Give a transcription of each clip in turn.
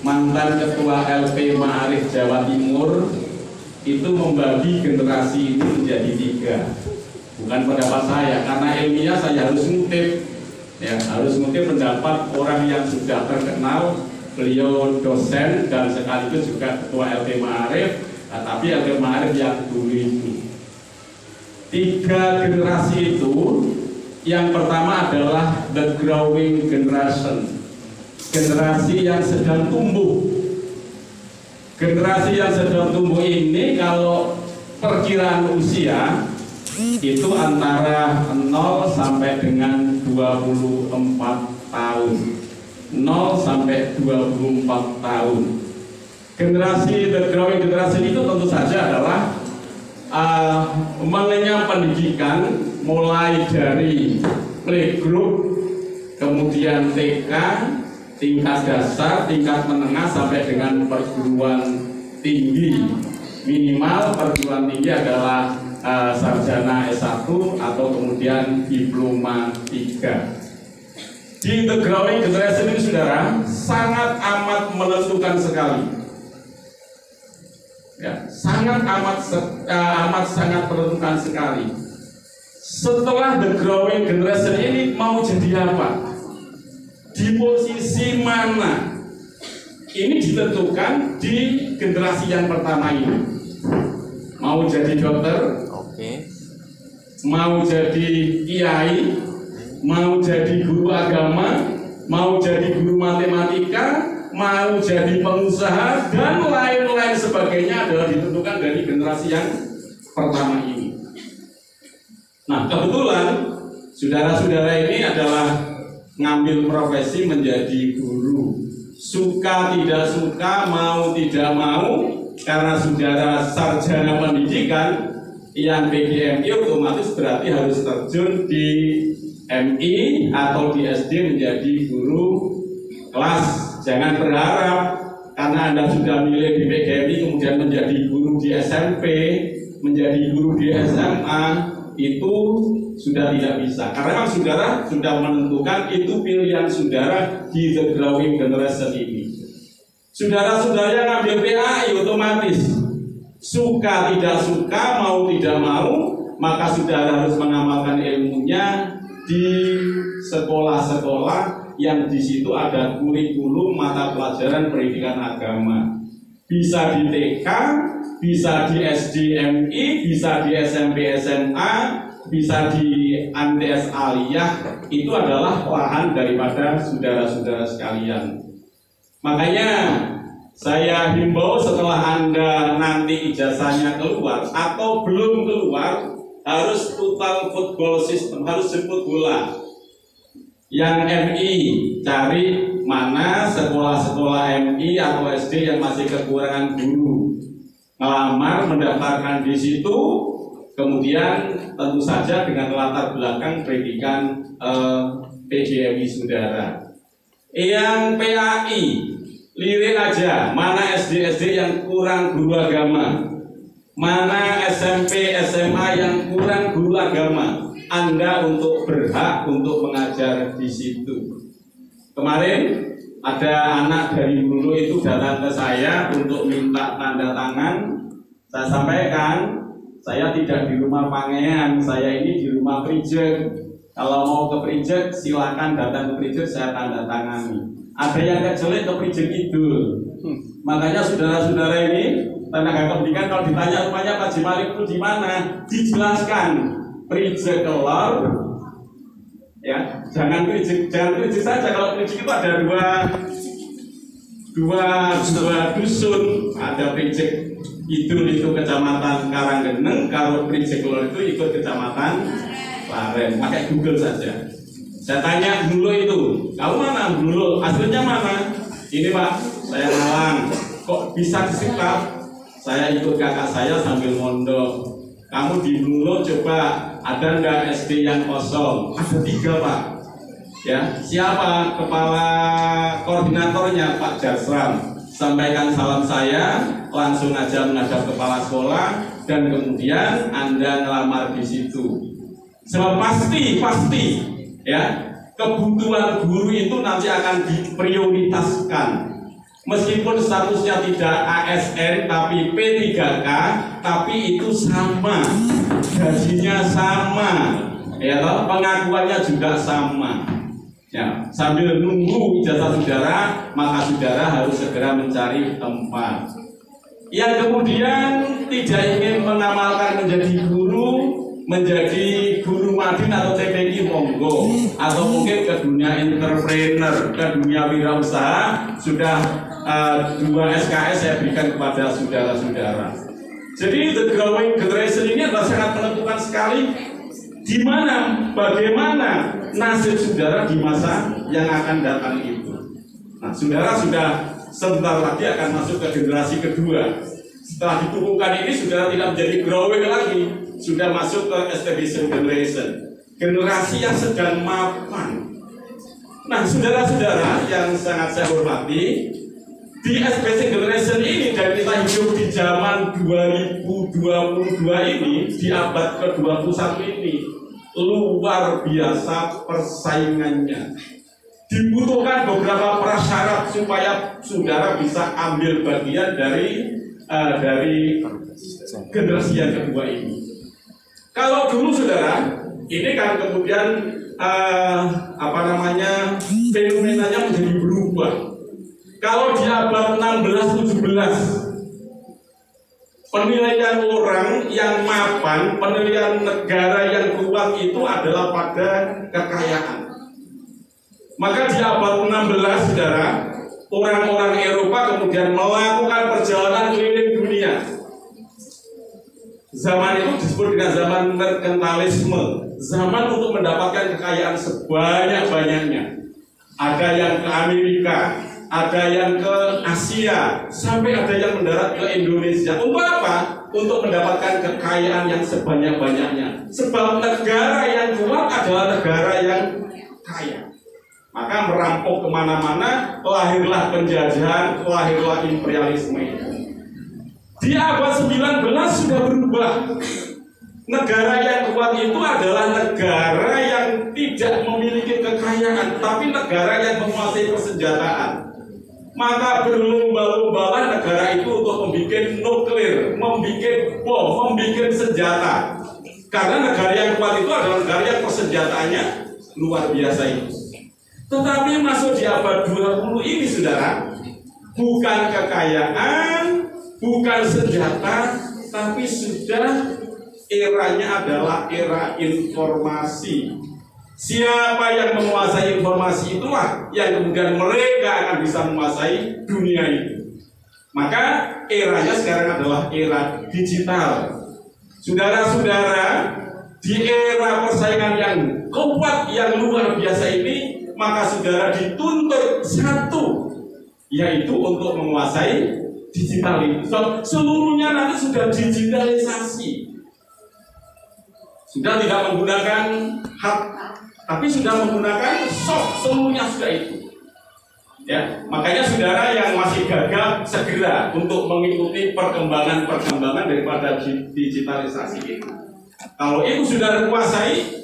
mantan ketua LP Ma'arif Jawa Timur, itu membagi generasi ini menjadi 3. Bukan pendapat saya, karena ilmiah saya harus ngutip, ya, harus ngutip pendapat orang yang sudah terkenal. Beliau dosen dan sekaligus juga ketua LP Ma'arif, tapi LP Ma'arif yang dulu itu. 3 generasi itu, yang pertama adalah the growing generation, generasi yang sedang tumbuh. Generasi yang sedang tumbuh ini kalau perkiraan usia itu antara 0 sampai dengan 24 tahun. 0 sampai 24 tahun. Generasi the growing generation itu tentu saja adalah mengenyam pendidikan mulai dari playgroup, kemudian TK, tingkat dasar, tingkat menengah sampai dengan perguruan tinggi. Minimal perguruan tinggi adalah sarjana S1 atau kemudian diploma 3. Di the growing generation ini, saudara, sangat amat menentukan sekali. Ya, sangat menentukan sekali. Setelah the growing generation ini mau jadi apa? Di posisi mana? Ini ditentukan di generasi yang pertama ini. Mau jadi dokter, mau jadi kiai, mau jadi guru agama, mau jadi guru matematika, mau jadi pengusaha, dan lain-lain sebagainya adalah ditentukan dari generasi yang pertama ini. Nah, kebetulan saudara-saudara ini adalah ngambil profesi menjadi guru. Suka tidak suka, mau tidak mau, karena saudara sarjana pendidikan yang PGMI, otomatis berarti harus terjun di MI atau di SD menjadi guru kelas. Jangan berharap karena Anda sudah milih di PGMI kemudian menjadi guru di SMP, menjadi guru di SMA, itu sudah tidak bisa. Karena saudara sudah menentukan itu pilihan saudara di the growing generation ini. Saudara-saudara yang ngambil PAI otomatis suka tidak suka, mau tidak mau, maka saudara harus mengamalkan ilmunya di sekolah-sekolah yang di situ ada kurikulum mata pelajaran pendidikan agama. Bisa di TK, bisa di SDMI, bisa di SMP SMA, bisa di Andes Aliyah. Itu adalah lahan daripada saudara-saudara sekalian. Makanya saya himbau setelah Anda nanti ijazahnya keluar atau belum keluar, harus total football system, harus jemput bola. Yang MI, cari mana sekolah-sekolah MI atau SD yang masih kekurangan guru, ngelamar, mendaftarkan di situ, kemudian tentu saja dengan latar belakang pendidikan PGMI saudara. Yang PAI, lirik aja, mana SD-SD yang kurang guru agama, mana SMP, SMA yang kurang guru agama, Anda untuk berhak untuk mengajar di situ. Kemarin ada anak dari Hulu itu datang ke saya untuk minta tanda tangan. Saya sampaikan, saya tidak di rumah Pangean, saya ini di rumah Prijek. Kalau mau ke Prijek, silakan datang ke Prijek, saya tanda tangani. Ada yang kejelek ke Prijek Kidul. Makanya saudara-saudara ini tenaga pendidikan kalau ditanya rumahnya Pak Jimalik itu di mana, dijelaskan Prijek Kelor, ya, jangan Prijek saja. Kalau Prijek itu ada dua dusun, ada Prijek Kidul itu kecamatan Karanggeneng, kalau Prijek Kelor itu ikut kecamatan Laren. Pakai Google saja. Saya tanya dulu itu, kamu mana dulu? Aslinya mana? Ini Pak, saya Malang. Kok bisa disikap? Saya ikut kakak saya sambil mondok. Kamu di Bulu coba ada nggak SD yang kosong? Ada 3 Pak. Ya, siapa kepala koordinatornya? Pak Jasram. Sampaikan salam saya, langsung aja menghadap kepala sekolah dan kemudian Anda ngelamar di situ. Sebab pasti ya kebutuhan guru itu nanti akan diprioritaskan. Meskipun statusnya tidak ASN tapi P3K, tapi itu sama, gajinya sama, ya toh, pengakuannya juga sama. Ya, sambil nunggu ijazah saudara, maka saudara harus segera mencari tempat. Yang kemudian tidak ingin mengamalkan menjadi guru Madin atau TPQ, monggo, atau mungkin ke dunia entrepreneur, ke dunia wirausaha, sudah 2 SKS saya berikan kepada saudara-saudara. Jadi the growing generation ini adalah sangat menentukan sekali di mana, bagaimana nasib saudara di masa yang akan datang itu. Nah, saudara sudah sebentar lagi akan masuk ke generasi kedua. Setelah ditubuhkan ini, saudara tidak menjadi growing lagi, sudah masuk ke establishment generation, generasi yang sedang mapan. Nah, saudara-saudara yang sangat saya hormati, di establishment generation ini, dan kita hidup di zaman 2022 ini, di abad ke-21 ini, luar biasa persaingannya. Dibutuhkan beberapa prasyarat supaya saudara bisa ambil bagian dari generasi yang kedua ini. Kalau dulu saudara, ini kan kemudian fenomenanya menjadi berubah. Kalau di abad 16-17, penilaian orang yang mapan, penilaian negara yang kuat itu adalah pada kekayaan. Maka di abad 16, saudara, orang-orang Eropa kemudian melakukan perjalanan keliling dunia. Zaman itu disebut dengan zaman merkantilisme, zaman untuk mendapatkan kekayaan sebanyak-banyaknya. Ada yang ke Amerika, ada yang ke Asia, sampai ada yang mendarat ke Indonesia. Untuk apa? Untuk mendapatkan kekayaan yang sebanyak-banyaknya. Sebab negara yang kuat adalah negara yang kaya. Maka merampok kemana-mana, lahirlah penjajahan, lahirlah imperialisme itu. Di abad 19 sudah berubah. Negara yang kuat itu adalah negara yang tidak memiliki kekayaan, tapi negara yang menguasai persenjataan. Maka berlomba-lombalah negara itu untuk membuat nuklir, membuat bom, membuat senjata. Karena negara yang kuat itu adalah negara yang persenjataannya luar biasa itu. Tetapi masuk di abad 20 ini, saudara, bukan kekayaan, bukan senjata, tapi sudah eranya adalah era informasi. Siapa yang menguasai informasi itulah yang kemudian mereka akan bisa menguasai dunia itu. Maka eranya sekarang adalah era digital. Saudara-saudara, di era persaingan yang kuat, yang luar biasa ini, maka saudara dituntut satu, yaitu untuk menguasai digital itu. Seluruhnya nanti sudah digitalisasi. Sudah tidak menggunakan hard, tapi sudah menggunakan soft, seluruhnya sudah itu. Ya, makanya saudara yang masih gagal segera untuk mengikuti perkembangan daripada digitalisasi itu. Kalau itu sudah kuasai,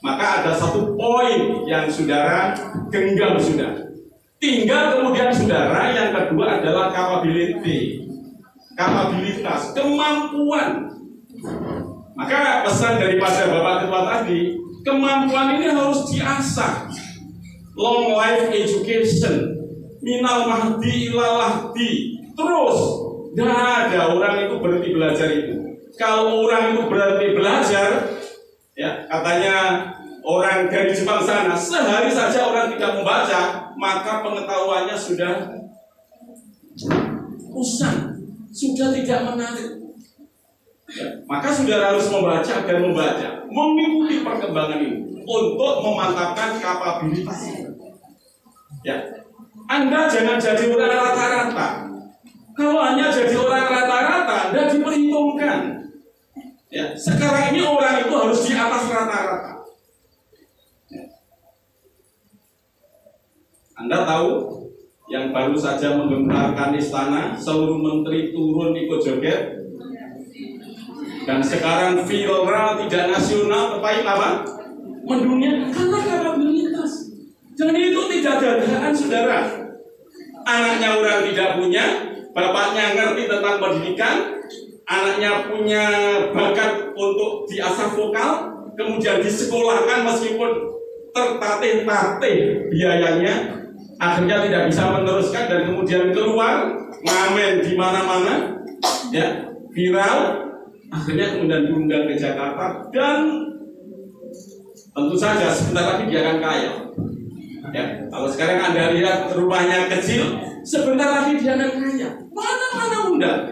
maka ada satu poin yang saudara genggam sudah. Tinggal kemudian saudara yang kedua adalah capability, kapabilitas, kemampuan. Maka pesan daripada Bapak Ketua tadi, kemampuan ini harus diasah. Long life education, minal mahdi ilal lahdi. Terus, gak ada orang itu berhenti belajar itu. Kalau orang itu berhenti belajar, ya katanya orang dari Jepang sana, sehari saja orang tidak membaca, maka pengetahuannya sudah usang, sudah tidak menarik. Ya, maka saudara harus membaca dan membaca, mengikuti perkembangan ini untuk memantapkan kapabilitas. Ya, Anda jangan jadi orang rata-rata. Kalau hanya jadi orang rata-rata, Anda diperhitungkan. Ya, sekarang ini orang itu harus di atas rata-rata. Ya. Anda tahu yang baru saja menggemparkan istana, seluruh menteri turun ikut joget. Dan sekarang viral tidak nasional, tetapi apa? Mendunia karena kapabilitas. Dan itu tidak gagahan, saudara. Anaknya orang tidak punya, bapaknya ngerti tentang pendidikan, anaknya punya bakat untuk diasah vokal, kemudian disekolahkan meskipun tertatih-tatih biayanya, akhirnya tidak bisa meneruskan dan kemudian keluar ngamen di mana-mana, ya, viral, akhirnya kemudian diundang ke Jakarta dan tentu saja sebentar lagi dia akan kaya. Ya, kalau sekarang Anda lihat rumahnya kecil, sebentar lagi dia akan kaya. Mana-mana undang.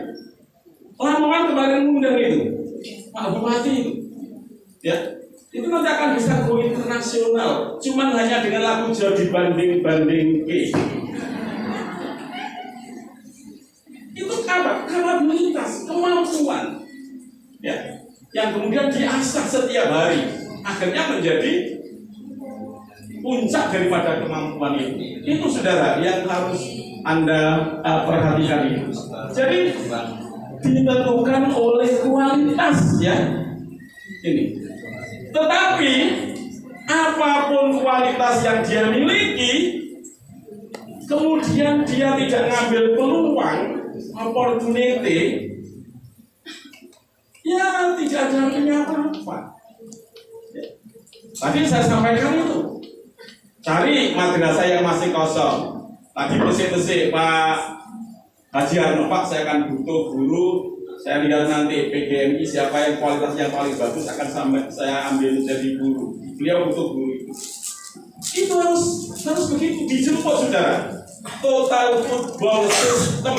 Lamongan kemarin undang itu, Pak Bupati itu. Ya, itu nanti akan bisa go internasional. Cuman hanya dengan lagu jadi banding-banding ke. Itu apa? Kapabilitas, kemampuan. Ya, yang kemudian diasah setiap hari, akhirnya menjadi puncak daripada kemampuan itu. Itu saudara yang harus Anda perhatikan itu. Jadi ditentukan oleh kualitas, ya. Ini. Tetapi apapun kualitas yang dia miliki, kemudian dia tidak ngambil peluang, opportunity, ya tidak ada artinya apa-apa. Tadi saya sampaikan itu. Cari madrasah yang masih kosong. Tadi pesik-pesik Pak Haji Arno, Pak, saya akan butuh guru. Saya lihat nanti PGMI siapa yang kualitasnya paling bagus akan sampai saya ambil jadi guru. Beliau butuh guru itu. Itu harus begitu dijemput, saudara. Total football system.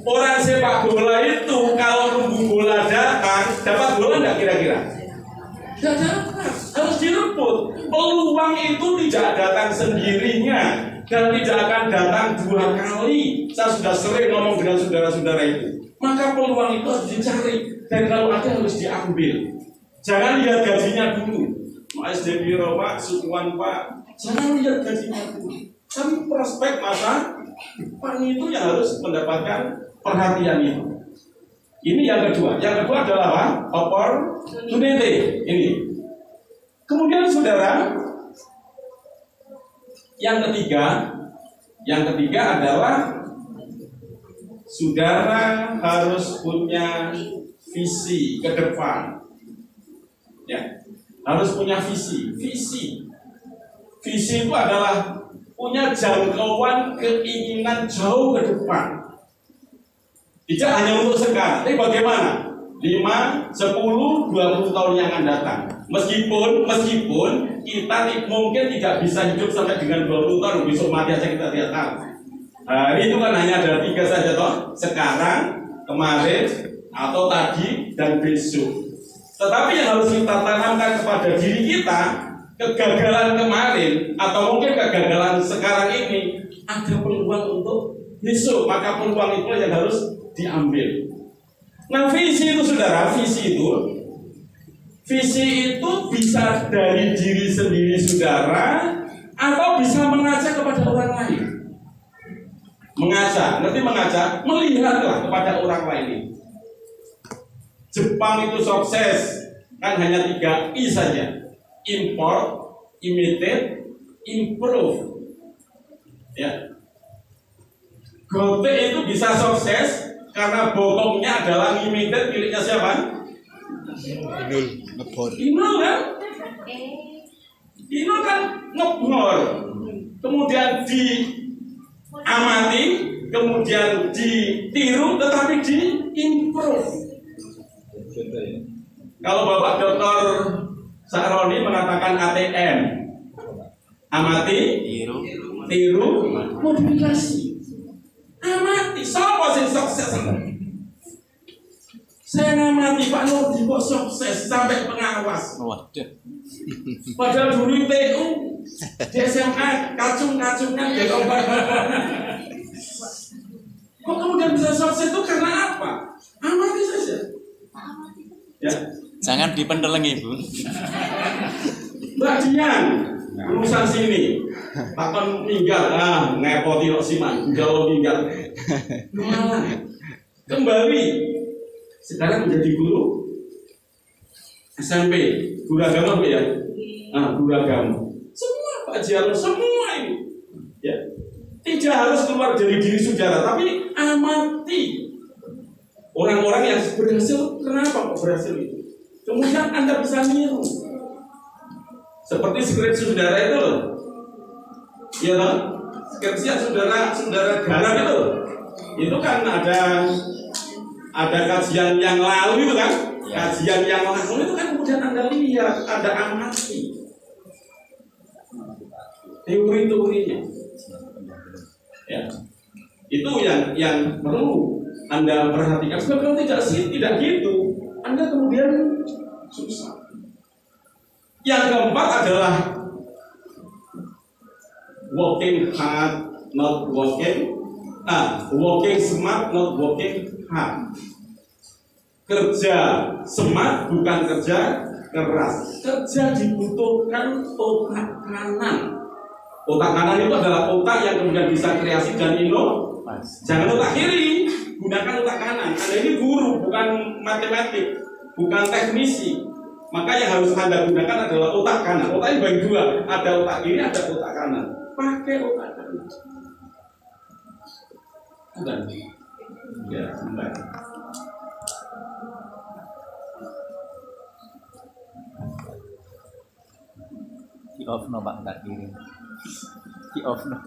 Orang sepak bola itu kalau nunggu bola datang, dapat bola enggak kira-kira? Tidak dapat, harus direbut. Peluang itu tidak datang sendirinya dan tidak akan datang dua kali. Saya sudah sering ngomong dengan saudara-saudara itu. Maka peluang itu harus dicari dan kalau ada harus diambil. Jangan lihat gajinya dulu. Mas Debiro Pak, Sukuan Pak, jangan lihat gajinya dulu. Tapi prospek masa depan itu yang harus mendapatkan perhatian itu. Ini yang kedua. Yang kedua adalah apa? Opportunity. Ini. Kemudian saudara, yang ketiga adalah saudara harus punya visi ke depan. Ya, harus punya visi. Visi itu adalah punya jangkauan keinginan jauh ke depan. Tidak hanya untuk sekarang, tapi bagaimana? 5, 10, 20 tahun yang akan datang. Meskipun kita mungkin tidak bisa hidup sampai dengan 20 tahun, besok mati aja kita tidak tahu. Hari itu kan hanya ada 3 saja toh, sekarang, kemarin, atau tadi, dan besok. Tetapi yang harus kita tanamkan kepada diri kita, kegagalan kemarin, atau mungkin kegagalan sekarang ini, ada peluang untuk besok, maka peluang itu yang harus diambil. Nah, visi itu saudara, visi itu bisa dari diri sendiri saudara, atau bisa mengajak kepada orang lain. Ngerti mengajak? Melihatlah kepada orang lain. Jepang itu sukses, kan hanya 3 I saja. Import, imitate, improve. Ya. Gote itu bisa sukses karena bokongnya adalah imitate miliknya siapa? Inul kan? Inul kan ngebor, kemudian diamati, kemudian ditiru, tetapi diimprove. Kalau Bapak Dr. Sakroni mengatakan ATM, amati, tiru, modifikasi. Amati, siapa sih sukses? Saya ngamati Pak Nurdi kok sukses sampai pengawas. Padahal dulu TU di SMA kacung-kacungan jadi obat. Kok kemudian bisa sukses itu karena apa? Amati saja. Ya. Jangan dipendeleng Ibu. Mbak Dian, urusan sini. Takkan tinggal, ngepoti kok siman, jauh tinggal. Kembali. Sekarang menjadi guru SMP, guru agama Bu ya? Guru agama. Semua Pak Jarno, semua ini. Ya. Tidak harus keluar dari diri saudara, tapi amati orang-orang yang berhasil. Kenapa kok berhasil itu? Kemudian Anda bisa niru. Seperti skrip saudara itu loh. Iya loh. Skripsi yang saudara garap itu loh. Itu kan ada kajian yang lalu itu kan. Kajian yang lalu itu kan kemudian Anda lihat, Anda amati teori-teorinya. Ya. Itu yang perlu Anda perhatikan. Sebab kalau tidak gitu, Anda kemudian susah. Yang keempat adalah working hard, not working smart, not working hard. Kerja smart bukan kerja keras. Kerja dibutuhkan otak kanan. Otak kanan itu adalah otak yang kemudian bisa kreasi dan inovasi. Jangan otak kiri, gunakan otak kanan. Anda ini guru, bukan matematik, bukan teknisi. Maka yang harus Anda gunakan adalah otak kanan. Otak ini bagi dua, ada otak kiri, ada otak kanan. Pakai otak kanan. Bukan. Ya, bukan. Di off no Pak, tak kiri. Di off no.